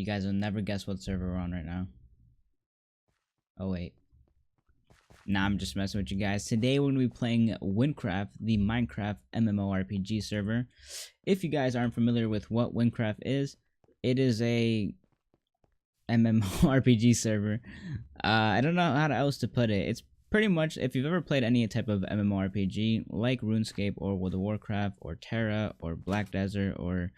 You guys will never guess what server we're on right now. Oh wait. Nah, I'm just messing with you guys. Today we're going to be playing Wynncraft, the Minecraft MMORPG server. If you guys aren't familiar with what Wynncraft is, it is a MMORPG server. I don't know how else to put it. It's pretty much, if you've ever played any type of MMORPG, like RuneScape or World of Warcraft or Terra or Black Desert, or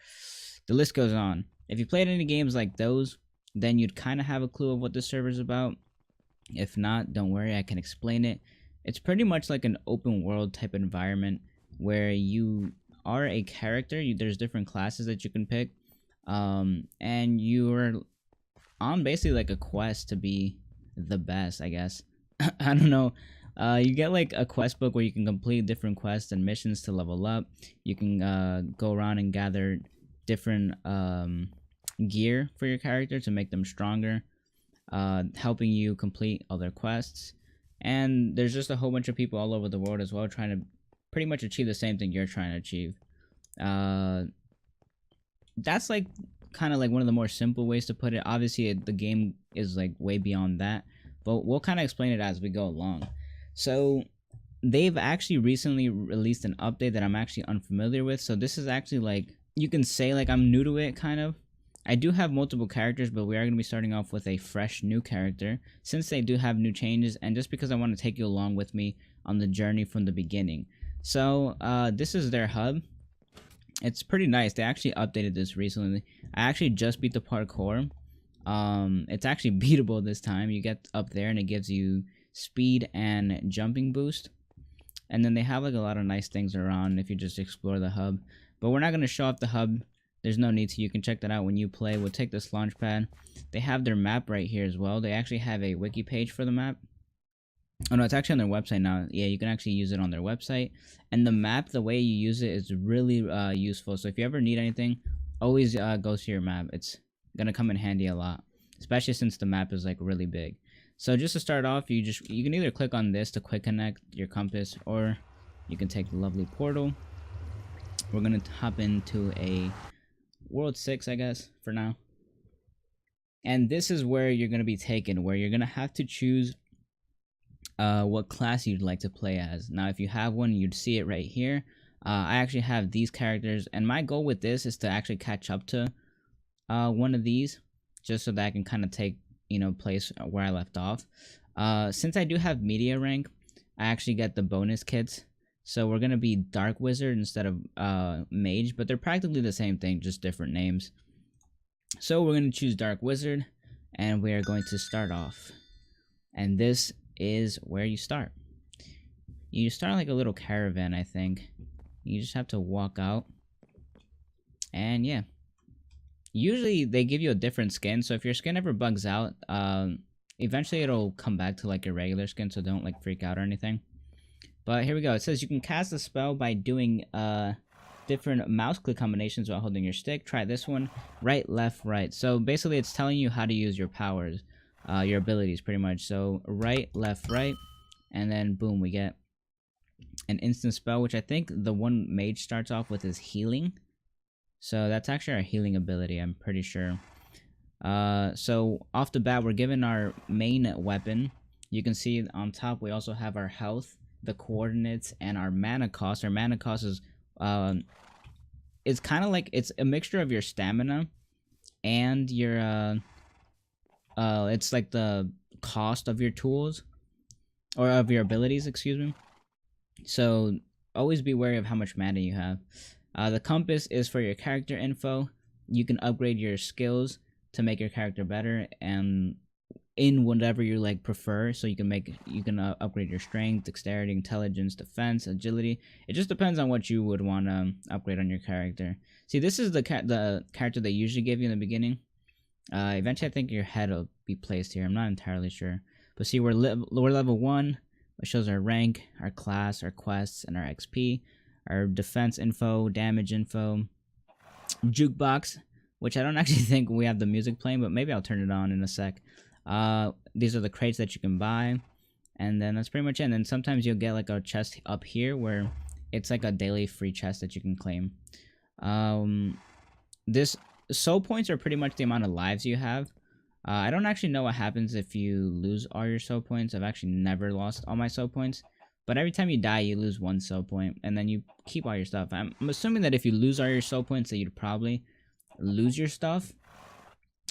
the list goes on. If you played any games like those, then you'd kind of have a clue of what this server's about. If not, don't worry, I can explain it. It's pretty much like an open world type environment where you are a character. There's different classes that you can pick, and you're on basically like a quest to be the best, I guess. I don't know. You get like a quest book where you can complete different quests and missions to level up. You can go around and gather different gear for your character to make them stronger, helping you complete other quests. And there's just a whole bunch of people all over the world as well trying to pretty much achieve the same thing you're trying to achieve. That's like kind of like one of the more simple ways to put it. Obviously the game is like way beyond that, but we'll kind of explain it as we go along. So they've actually recently released an update that I'm actually unfamiliar with, so this is actually like, you can say like I'm new to it kind of. I do have multiple characters, but we are going to be starting off with a fresh new character since they do have new changes, and just because I want to take you along with me on the journey from the beginning. So this is their hub. It's pretty nice. They actually updated this recently. I actually just beat the parkour. It's actually beatable this time. You get up there and it gives you speed and jumping boost. And then they have like a lot of nice things around if you just explore the hub. But we're not going to show off the hub. There's no need to. You can check that out when you play. We'll take this launch pad. They have their map right here as well. They actually have a wiki page for the map. Oh no, it's actually on their website now. Yeah, you can actually use it on their website. And the map, the way you use it is really useful. So if you ever need anything, always go to your map. It's gonna come in handy a lot, especially since the map is like really big. So just to start off, you can either click on this to quick connect your compass, or you can take the lovely portal. We're gonna hop into a World 6, I guess, for now. And this is where you're gonna be taken, where you're gonna have to choose what class you'd like to play as. Now if you have one, you'd see it right here. I actually have these characters, and my goal with this is to actually catch up to one of these, just so that I can kind of take, you know, place where I left off. Since I do have media rank, I actually get the bonus kits, so we're gonna be Dark Wizard instead of Mage, but they're practically the same thing, just different names. So we're gonna choose Dark Wizard, and we are going to start off, and this is where you start. You start like a little caravan, I think. You just have to walk out, and yeah, usually they give you a different skin, so if your skin ever bugs out, eventually it'll come back to like your regular skin, so don't like freak out or anything. But here we go. It says you can cast a spell by doing different mouse click combinations while holding your stick. Try this one: right, left, right. So basically it's telling you how to use your powers, your abilities pretty much. So right, left, right, and then boom, we get an instant spell, which I think the one mage starts off with is healing. So that's actually our healing ability, I'm pretty sure. So off the bat, we're given our main weapon. You can see on top we also have our health, the coordinates, and our mana cost. Our mana cost is it's kind of like, it's a mixture of your stamina and your it's like the cost of your tools, or of your abilities, excuse me. So always be wary of how much mana you have. The compass is for your character info. You can upgrade your skills to make your character better, and in whatever you like prefer. So you can upgrade your strength, dexterity, intelligence, defense, agility. It just depends on what you would want to upgrade on your character. See, this is the character they usually give you in the beginning. Eventually I think your head will be placed here. I'm not entirely sure, but see, we're level 1. It shows our rank, our class, our quests, and our XP, our defense info, damage info, jukebox, which I don't actually think we have the music playing, but maybe I'll turn it on in a sec. These are the crates that you can buy, and then that's pretty much it. And then sometimes you'll get like a chest up here where it's like a daily free chest that you can claim. This soul points are pretty much the amount of lives you have. I don't actually know what happens if you lose all your soul points. I've actually never lost all my soul points. But every time you die, you lose 1 soul point, and then you keep all your stuff. I'm assuming that if you lose all your soul points, that you'd probably lose your stuff.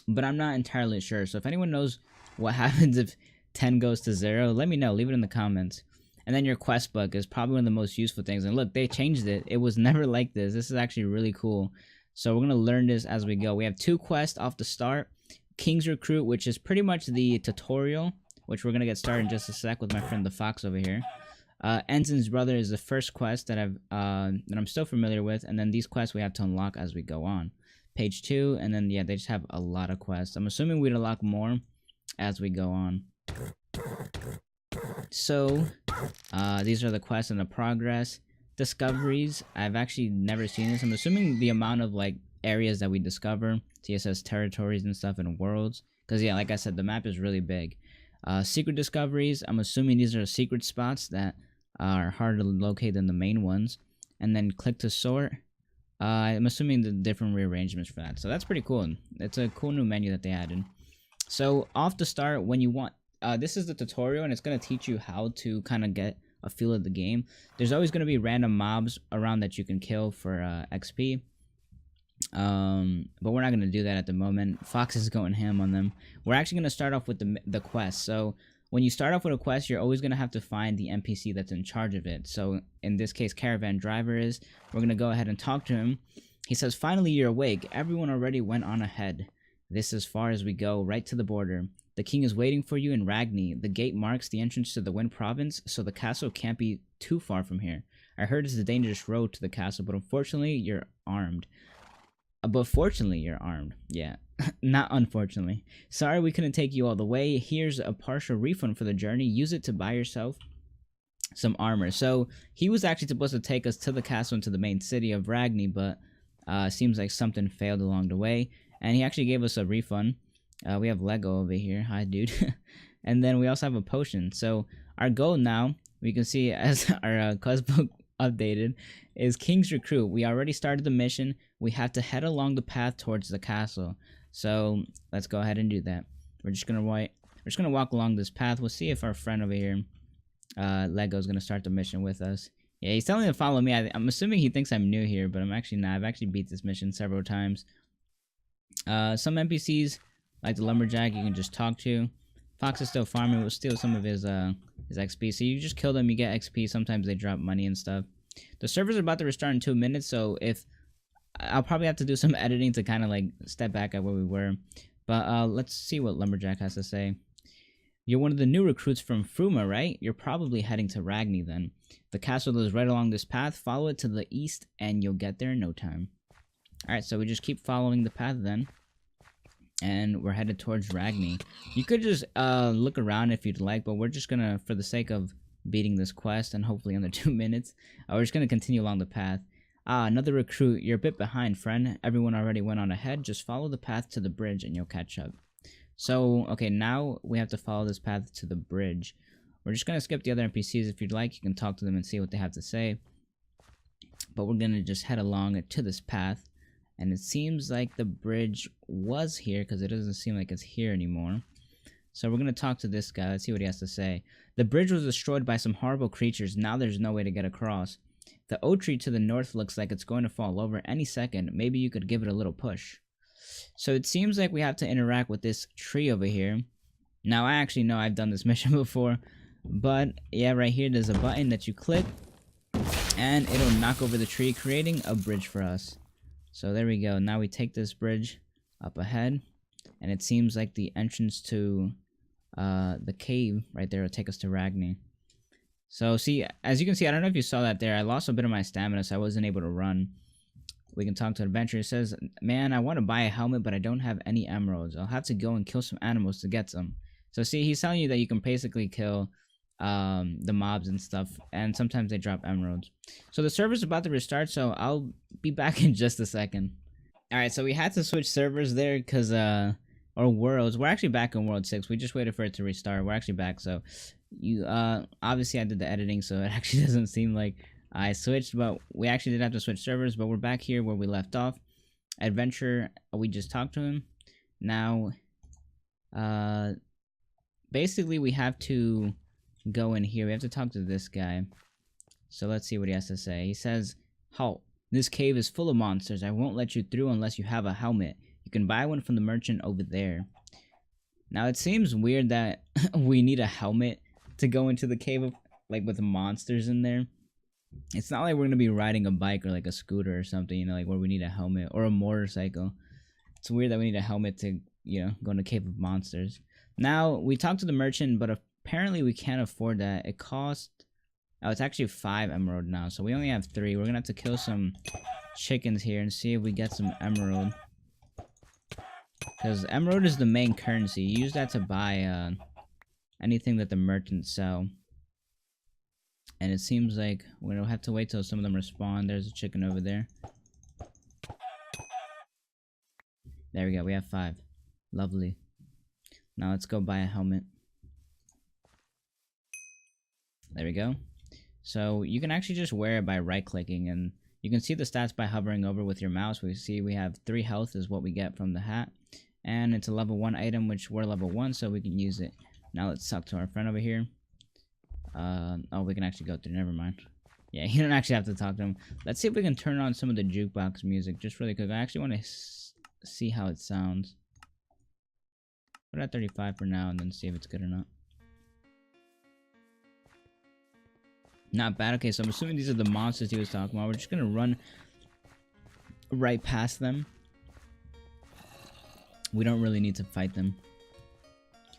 But I'm not entirely sure. So if anyone knows what happens if 10 goes to 0, let me know. Leave it in the comments. And then your quest book is probably one of the most useful things. And look, they changed it. It was never like this. This is actually really cool. So we're going to learn this as we go. We have 2 quests off the start. King's Recruit, which is pretty much the tutorial, which we're going to get started in just a sec with my friend the Fox over here. Ensign's Brother is the first quest that I'm still familiar with. And then these quests we have to unlock as we go on. Page 2, and then, yeah, they just have a lot of quests. I'm assuming we'd unlock more as we go on. So, these are the quests and the progress. Discoveries, I've actually never seen this. I'm assuming the amount of, like, areas that we discover. TSS territories and stuff and worlds. Because, yeah, like I said, the map is really big. Secret discoveries, I'm assuming these are secret spots that are harder to locate than the main ones. And then click to sort. I'm assuming the different rearrangements for that. So that's pretty cool. It's a cool new menu that they added. So off the start, when you want... this is the tutorial, and it's going to teach you how to kind of get a feel of the game. There's always going to be random mobs around that you can kill for XP. But we're not going to do that at the moment. Fox is going ham on them. We're actually going to start off with the quest. So when you start off with a quest, you're always going to have to find the NPC that's in charge of it. So in this case, Caravan Driver is. We're going to go ahead and talk to him. He says, "Finally, you're awake. Everyone already went on ahead. This as far as we go, right to the border. The king is waiting for you in Ragni. The gate marks the entrance to the Wynn province, so the castle can't be too far from here. I heard it's a dangerous road to the castle, but unfortunately, you're armed." But fortunately, you're armed. Yeah, not unfortunately. "Sorry we couldn't take you all the way. Here's a partial refund for the journey. Use it to buy yourself some armor." So he was actually supposed to take us to the castle and to the main city of Ragni, but seems like something failed along the way. And he actually gave us a refund. We have Lego over here. Hi, dude. And then we also have a potion. So our goal now, we can see as our quest book updated, is King's Recruit. We already started the mission. We have to head along the path towards the castle. So let's go ahead and do that. We're just gonna walk along this path. We'll see if our friend over here, Lego, is gonna start the mission with us. Yeah, he's telling me to follow me. I'm assuming he thinks I'm new here, but I'm actually not. I've actually beat this mission several times. Some NPCs, like the lumberjack, you can just talk to. Fox is still farming. We'll steal some of his XP. So you just kill them, you get XP. Sometimes they drop money and stuff. The servers are about to restart in 2 minutes, so if I'll probably have to do some editing to kind of like step back at where we were. But let's see what lumberjack has to say. "You're one of the new recruits from Fruma, right? You're probably heading to Ragni then. The castle is right along this path. Follow it to the east, and you'll get there in no time." Alright, so we just keep following the path then. And we're headed towards Ragni. You could just look around if you'd like, but we're just gonna, for the sake of beating this quest and hopefully under 2 minutes, we're just gonna continue along the path. Another recruit. "You're a bit behind, friend. Everyone already went on ahead. Just follow the path to the bridge and you'll catch up." So, okay, now we have to follow this path to the bridge. We're just gonna skip the other NPCs. If you'd like, you can talk to them and see what they have to say. But we're gonna just head along to this path. And it seems like the bridge was here, because it doesn't seem like it's here anymore. So we're going to talk to this guy. Let's see what he has to say. "The bridge was destroyed by some horrible creatures. Now there's no way to get across. The oak tree to the north looks like it's going to fall over any second. Maybe you could give it a little push." So it seems like we have to interact with this tree over here. Now I actually know I've done this mission before. But yeah, right here there's a button that you click. And it'll knock over the tree, creating a bridge for us. So there we go. Now we take this bridge up ahead, and it seems like the entrance to the cave right there will take us to Ragni. So see, as you can see, I don't know if you saw that there, I lost a bit of my stamina, so I wasn't able to run. We can talk to Adventure. It says, "Man, I want to buy a helmet, but I don't have any emeralds. I'll have to go and kill some animals to get some." So see, he's telling you that you can basically kill the mobs and stuff, and sometimes they drop emeralds. So the server's about to restart, so I'll be back in just a second. Alright, so we had to switch servers there because or worlds. We're actually back in world 6. We just waited for it to restart. We're actually back. So you obviously I did the editing, so it actually doesn't seem like I switched, but we actually did have to switch servers. But we're back here where we left off. Adventure, we just talked to him. Now, basically we have to go in here. We have to talk to this guy. So let's see what he has to say. He says, "Halt. This cave is full of monsters. I won't let you through unless you have a helmet. You can buy one from the merchant over there." Now it seems weird that we need a helmet to go into the cave of, like, with monsters in there. It's not like we're gonna be riding a bike or like a scooter or something, you know, like where we need a helmet, or a motorcycle. It's weird that we need a helmet to, you know, go in a cave of monsters. Now we talked to the merchant, but apparently we can't afford that. It cost, oh, it's actually 5 emerald now, so we only have 3. We're gonna have to kill some chickens here and see if we get some emerald. Because emerald is the main currency. You use that to buy anything that the merchants sell. And it seems like we'll have to wait till some of them respawn. There's a chicken over there. There we go. We have 5. Lovely. Now let's go buy a helmet. There we go. So you can actually just wear it by right-clicking, and you can see the stats by hovering over with your mouse. We see we have 3 health is what we get from the hat. And it's a level 1 item, which we're level 1, so we can use it. Now let's talk to our friend over here. Oh, we can actually go through. Never mind. Yeah, you don't actually have to talk to him. Let's see if we can turn on some of the jukebox music, just really quick. I actually want to see how it sounds. Put it at 35 for now, and then see if it's good or not. Not bad. Okay, so I'm assuming these are the monsters he was talking about. We're just gonna run right past them. We don't really need to fight them.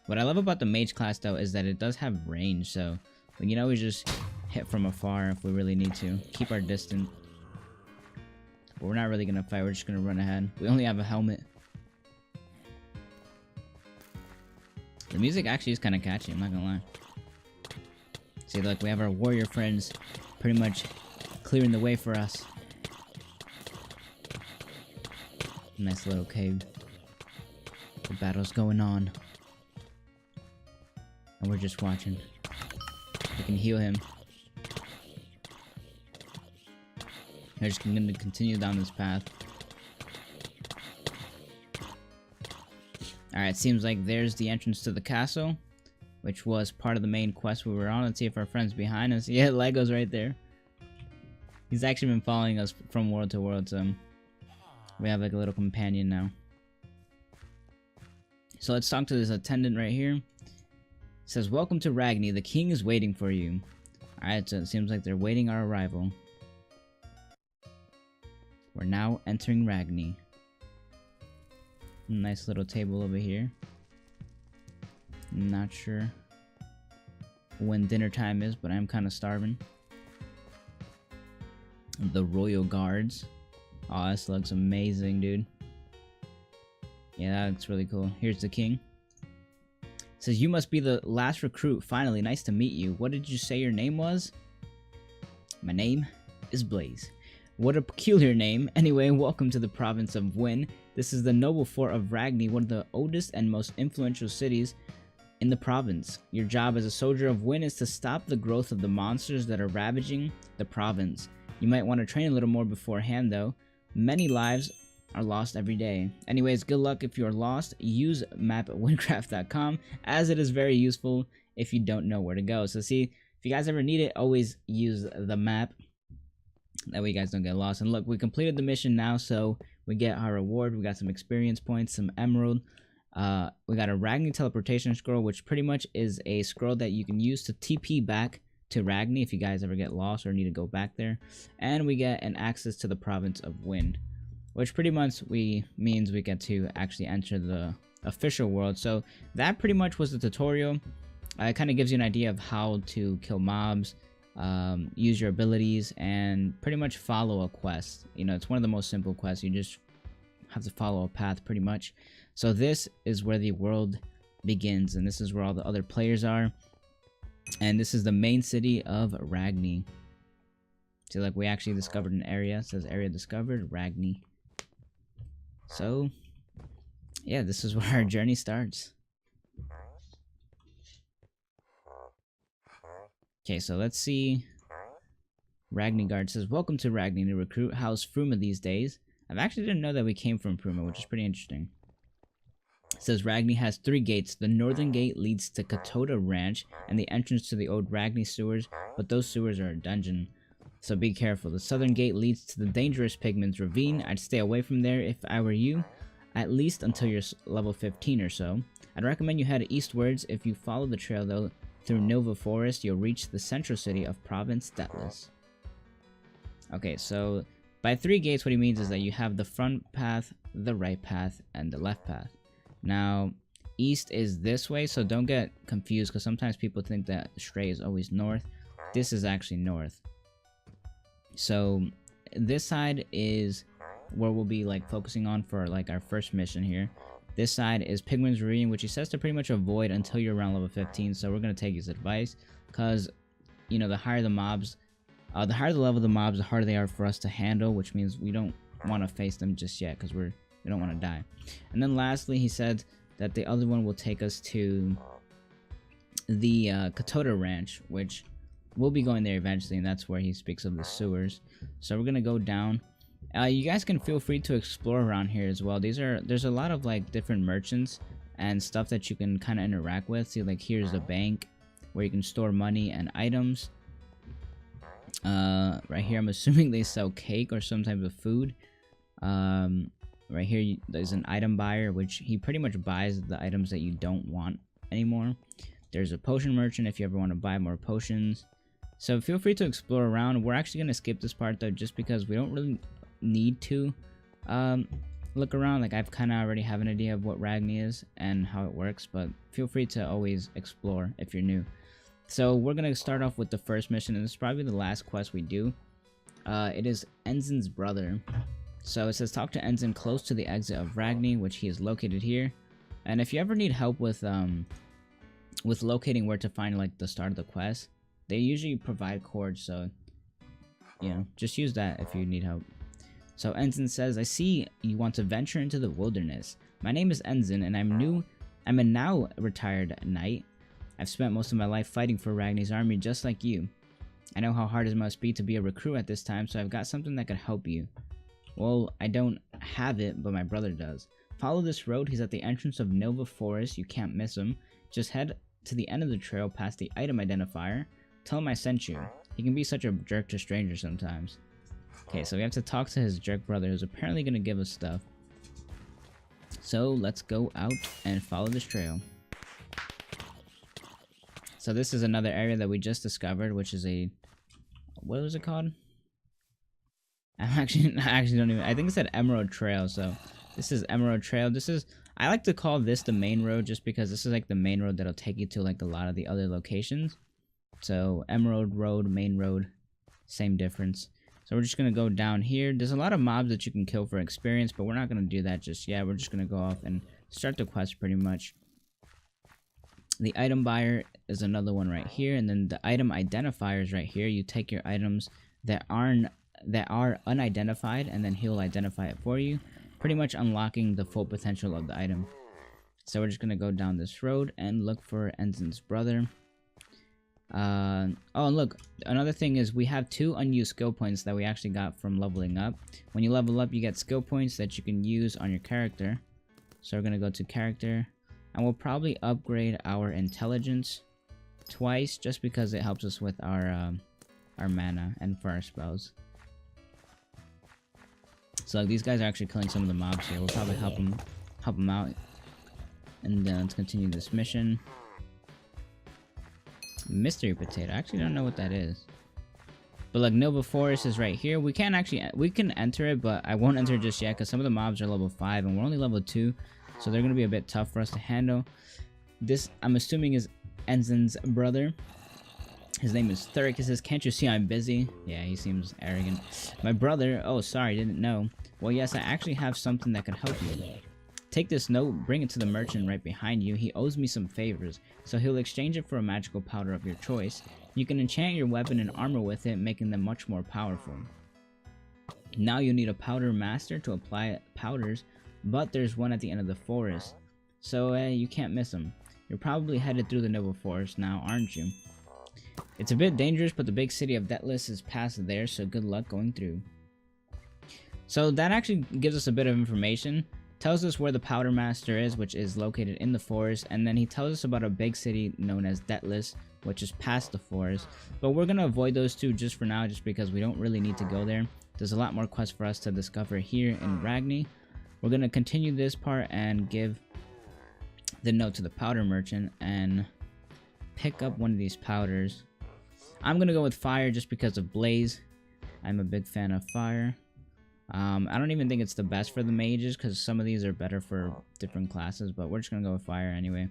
What I love about the mage class, though, is that it does have range, so we can always just hit from afar if we really need to. Keep our distance. But we're not really gonna fight, we're just gonna run ahead. We only have a helmet. The music actually is kind of catchy, I'm not gonna lie. See, look, we have our warrior friends pretty much clearing the way for us. Nice little cave. The battle's going on. And we're just watching. We can heal him. We're just going to continue down this path. Alright, seems like there's the entrance to the castle, which was part of the main quest we were on. Let's see if our friend's behind us. Yeah, Lego's right there. He's actually been following us from world to world, so we have like a little companion now. So let's talk to this attendant right here. It says, "Welcome to Ragni. The king is waiting for you." Alright, so it seems like they're waiting our arrival. We're now entering Ragni. Nice little table over here. Not sure when dinner time is, but I'm kind of starving. The royal guards. Oh, this looks amazing, dude. Yeah, that looks really cool. Here's the king. It says, "You must be the last recruit. Finally, nice to meet you. What did you say your name was?" "My name is Blazze." "What a peculiar name. Anyway, welcome to the province of Wynn. This is the noble fort of Ragni, one of the oldest and most influential cities in the province. Your job as a soldier of Wynn is to stop the growth of the monsters that are ravaging the province. You might want to train a little more beforehand, though. Many lives are lost every day. Anyways, good luck if you're lost. Use map at Wynncraft.com, as it is very useful if you don't know where to go." So see, if you guys ever need it, always use the map. That way you guys don't get lost. And look, we completed the mission now, so we get our reward. We got some experience points, some emerald. We got a Ragni teleportation scroll, which pretty much is a scroll that you can use to TP back to Ragni if you guys ever get lost or need to go back there. And we get an access to the province of Wynn, which pretty much means we get to actually enter the official world. So that pretty much was the tutorial. It kind of gives you an idea of how to kill mobs, use your abilities, and pretty much follow a quest. You know, it's one of the most simple quests. You just have to follow a path pretty much. So this is where the world begins, and this is where all the other players are. And this is the main city of Ragni. So like we actually discovered an area. It says area discovered, Ragni. So yeah, this is where our journey starts. Okay, so let's see. Ragni Guard says, "Welcome to Ragni, new recruit. How's Fruma these days? I actually didn't know that we came from Pruma, which is pretty interesting. It says Ragni has 3 gates. The northern gate leads to Katota Ranch and the entrance to the old Ragni sewers, but those sewers are a dungeon, so be careful. The southern gate leads to the dangerous Pigman's Ravine. I'd stay away from there if I were you, at least until you're level 15 or so. I'd recommend you head eastwards. If you follow the trail though, through Nova Forest, you'll reach the central city of Province Deathless. Okay, so by 3 gates, what he means is that you have the front path, the right path, and the left path. Now, east is this way, so don't get confused, because sometimes people think that straight is always north. This is actually north. So, this side is where we'll be, like, focusing on for, like, our first mission here. This side is Pigman's Ravine, which he says to pretty much avoid until you're around level 15, so we're going to take his advice, because, you know, the higher the mobs, the higher the level of the mobs, the harder they are for us to handle, which means we don't want to face them just yet, because we don't want to die. And then lastly, he said that the other one will take us to the Katota Ranch, which we'll be going there eventually, and that's where he speaks of the sewers. So we're gonna go down. You guys can feel free to explore around here as well. There's a lot of like different merchants and stuff that you can kind of interact with. See, like here's a bank where you can store money and items. Right here, I'm assuming they sell cake or some type of food. Right here, there's an item buyer, which he pretty much buys the items that you don't want anymore. There's a potion merchant if you ever want to buy more potions. So feel free to explore around. We're actually going to skip this part though, just because we don't really need to look around. Like I've kind of already have an idea of what Ragni is and how it works, but feel free to always explore if you're new. So we're going to start off with the first mission, and this is probably the last quest we do. It is Enzinn's brother. So it says talk to Enzinn close to the exit of Ragni, which he is located here. And if you ever need help with locating where to find like the start of the quest, they usually provide cords, so you know, just use that if you need help. So Enzinn says, I see you want to venture into the wilderness. My name is Enzinn, and I'm a now retired knight. I've spent most of my life fighting for Ragni's army just like you. I know how hard it must be to be a recruit at this time, so I've got something that could help you. Well, I don't have it, but my brother does. Follow this road. He's at the entrance of Nova Forest. You can't miss him. Just head to the end of the trail past the item identifier. Tell him I sent you. He can be such a jerk to strangers sometimes. Okay, so we have to talk to his jerk brother, who's apparently going to give us stuff. So let's go out and follow this trail. So this is another area that we just discovered, which is a... what was it called? I actually don't even... I think it said Emerald Trail, so this is Emerald Trail. This is... I like to call this the main road just because this is like the main road that'll take you to like a lot of the other locations. So Emerald Road, main road, same difference. So we're just going to go down here. There's a lot of mobs that you can kill for experience, but we're not going to do that just yet. We're just going to go off and start the quest pretty much. The item buyer is another one right here, and then the item identifiers right here. You take your items that are unidentified, and then he'll identify it for you, pretty much unlocking the full potential of the item. So we're just gonna go down this road and look for Enzinn's brother. Oh, and look, another thing is we have 2 unused skill points that we actually got from leveling up. When you level up, you get skill points that you can use on your character. So we're gonna go to character, and we'll probably upgrade our intelligence twice, just because it helps us with our mana and for our spells. So like, these guys are actually killing some of the mobs here. We'll probably help them out. And then let's continue this mission. Mystery potato. I actually don't know what that is. But like Nova Forest is right here. We can enter it, but I won't enter it just yet because some of the mobs are level 5 and we're only level 2. So they're going to be a bit tough for us to handle. This, I'm assuming, is Enzinn's brother. His name is Thurk. He says, can't you see I'm busy? Yeah, he seems arrogant. My brother, oh sorry, didn't know. Well yes, I actually have something that can help you. Take this note, bring it to the merchant right behind you. He owes me some favors, so he'll exchange it for a magical powder of your choice. You can enchant your weapon and armor with it, making them much more powerful. Now you need a powder master to apply powders, but there's one at the end of the forest, so you can't miss him. You're probably headed through the Nova Forest now, aren't you? It's a bit dangerous, but the big city of Deathless is past there, so good luck going through. So that actually gives us a bit of information. Tells us where the Powder Master is, which is located in the forest, and then he tells us about a big city known as Deathless, which is past the forest. But we're gonna avoid those two just for now, just because we don't really need to go there. There's a lot more quests for us to discover here in Ragni. We're gonna continue this part and give the note to the powder merchant and pick up one of these powders. I'm gonna go with fire just because of Blazze. I'm a big fan of fire. I don't even think it's the best for the mages because some of these are better for different classes, but we're just gonna go with fire anyway.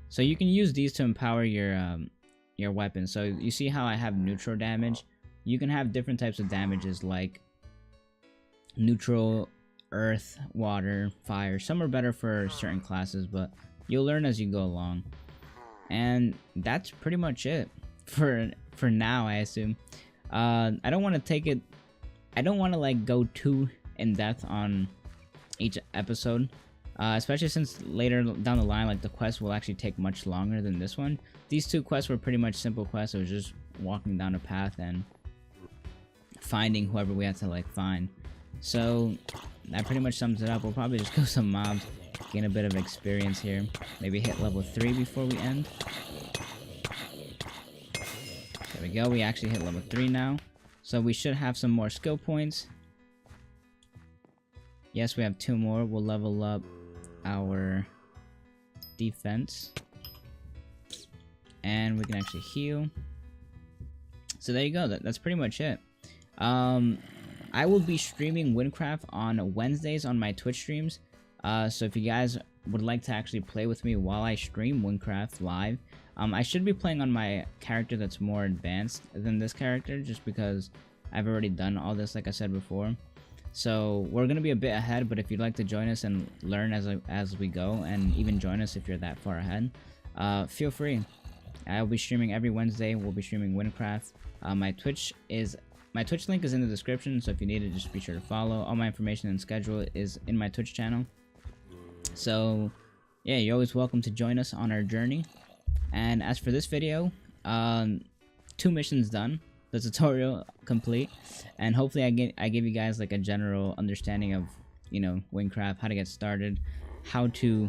So you can use these to empower your weapon. So you see how I have neutral damage? You can have different types of damages like neutral, earth, water, fire. Some are better for certain classes, but you'll learn as you go along. And that's pretty much it for now, I assume. I don't want to take it. I don't want to like go too in depth on each episode, especially since later down the line, like the quest will actually take much longer than this one. These two quests were pretty much simple quests. It was just walking down a path and finding whoever we had to like find. So that pretty much sums it up. We'll probably just go some mobs, gain a bit of experience here. Maybe hit level 3 before we end. There we go. We actually hit level 3 now. So we should have some more skill points. Yes, we have 2 more. We'll level up our defense. And we can actually heal. So there you go. That's pretty much it. I will be streaming Wynncraft on Wednesdays on my Twitch streams. So if you guys would like to actually play with me while I stream Wynncraft live, I should be playing on my character that's more advanced than this character, just because I've already done all this, like I said before. So we're gonna be a bit ahead, but if you'd like to join us and learn as we go, and even join us if you're that far ahead, feel free. I'll be streaming every Wednesday. We'll be streaming Wynncraft. My Twitch link is in the description, so if you need it, just be sure to follow. All my information and schedule is in my Twitch channel. So yeah, you're always welcome to join us on our journey. And as for this video, 2 missions done, the tutorial complete, and hopefully I give you guys like a general understanding of, you know, Wynncraft, how to get started, how to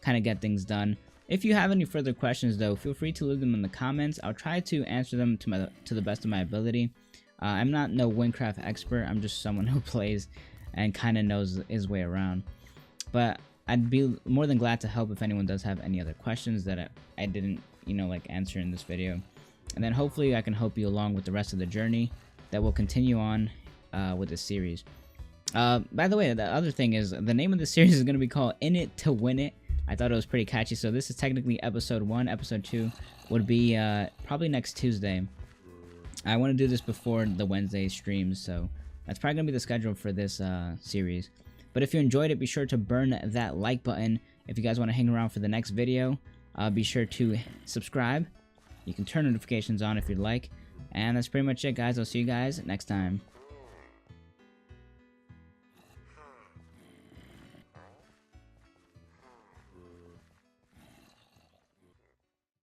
kind of get things done. If you have any further questions though, feel free to leave them in the comments. I'll try to answer them to the best of my ability. I'm not no Wynncraft expert. I'm just someone who plays and kind of knows his way around. But I'd be more than glad to help if anyone does have any other questions that I didn't, you know, like answer in this video. And then hopefully I can help you along with the rest of the journey that will continue on with this series. By the way, the other thing is the name of the series is going to be called In It to Win It. I thought it was pretty catchy. So this is technically episode 1. Episode 2 would be probably next Tuesday. I want to do this before the Wednesday streams, so that's probably going to be the schedule for this series. But if you enjoyed it, be sure to burn that like button. If you guys want to hang around for the next video, be sure to subscribe. You can turn notifications on if you'd like. And that's pretty much it, guys. I'll see you guys next time.